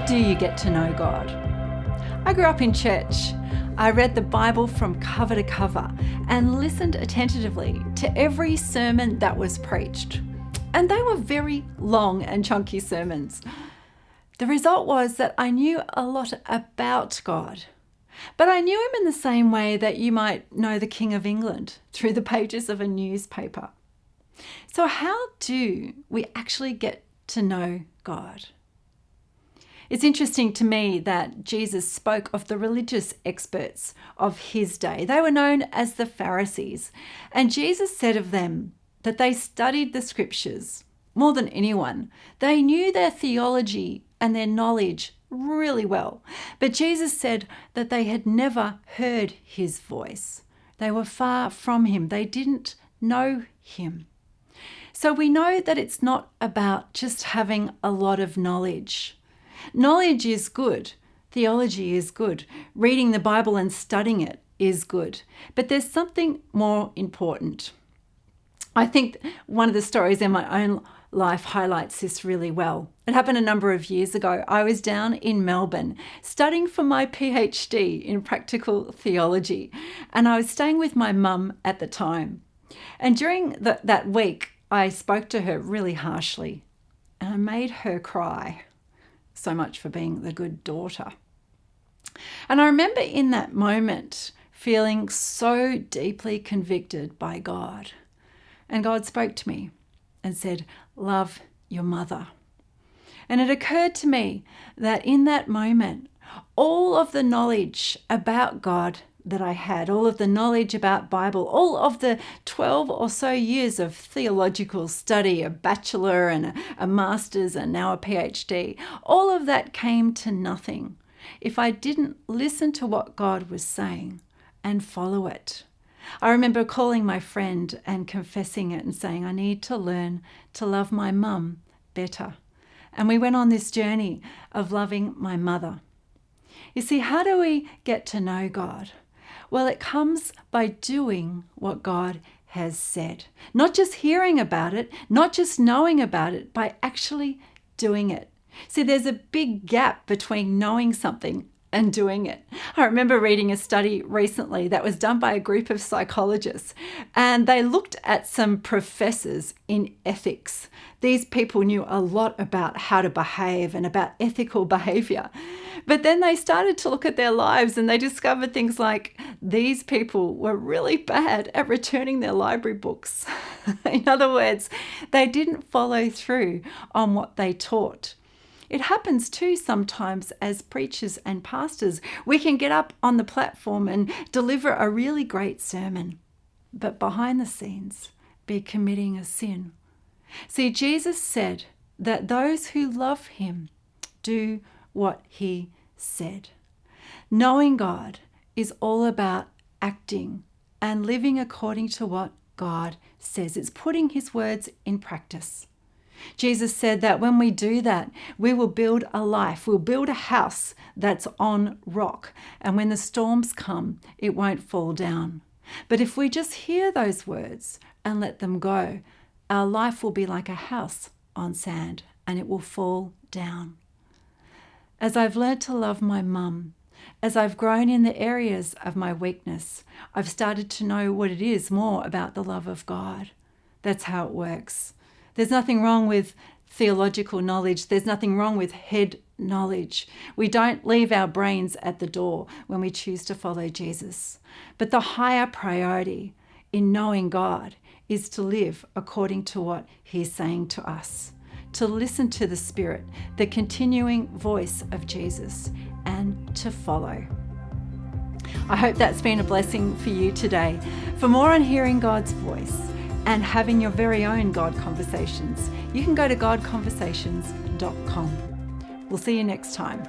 do you get to know God? I grew up in church. I read the Bible from cover to cover and listened attentively to every sermon that was preached. And they were very long and chunky sermons. The result was that I knew a lot about God, but I knew him in the same way that you might know the King of England through the pages of a newspaper. So how do we actually get to know God? It's interesting to me that Jesus spoke of the religious experts of his day. They were known as the Pharisees, and Jesus said of them that they studied the scriptures more than anyone. They knew their theology and their knowledge really well, but Jesus said that they had never heard his voice. They were far from him. They didn't know him. So we know that it's not about just having a lot of knowledge. Knowledge is good. Theology is good. Reading the Bible and studying it is good. But there's something more important. I think one of the stories in my own life highlights this really well. It happened a number of years ago. I was down in Melbourne studying for my PhD in practical theology, and I was staying with my mum at the time. And during that week, I spoke to her really harshly, and I made her cry. So much for being the good daughter. And I remember in that moment feeling so deeply convicted by God. And God spoke to me and said, "Love your mother." And it occurred to me that in that moment, all of the knowledge about God that I had, all of the knowledge about Bible, all of the 12 or so years of theological study, a bachelor and a master's and now a PhD, all of that came to nothing if I didn't listen to what God was saying and follow it. I remember calling my friend and confessing it and saying, I need to learn to love my mum better. And we went on this journey of loving my mother. You see, how do we get to know God? Well, it comes by doing what God has said. Not just hearing about it, not just knowing about it, by actually doing it. See, there's a big gap between knowing something and doing it. I remember reading a study recently that was done by a group of psychologists, and they looked at some professors in ethics. These people knew a lot about how to behave and about ethical behavior. But then they started to look at their lives and they discovered things like these people were really bad at returning their library books. In other words, they didn't follow through on what they taught. It happens too sometimes as preachers and pastors. We can get up on the platform and deliver a really great sermon, but behind the scenes be committing a sin. See, Jesus said that those who love him do what he said. Knowing God is all about acting and living according to what God says. It's putting his words in practice. Jesus said that when we do that, we will build a life, we'll build a house that's on rock. And when the storms come, it won't fall down. But if we just hear those words and let them go, our life will be like a house on sand and it will fall down. As I've learned to love my mum, as I've grown in the areas of my weakness, I've started to know what it is more about the love of God. That's how it works. There's nothing wrong with theological knowledge. There's nothing wrong with head knowledge. We don't leave our brains at the door when we choose to follow Jesus. But the higher priority in knowing God is to live according to what he's saying to us, to listen to the Spirit, the continuing voice of Jesus, and to follow. I hope that's been a blessing for you today. For more on hearing God's voice and having your very own God Conversations, you can go to godconversations.com. We'll see you next time.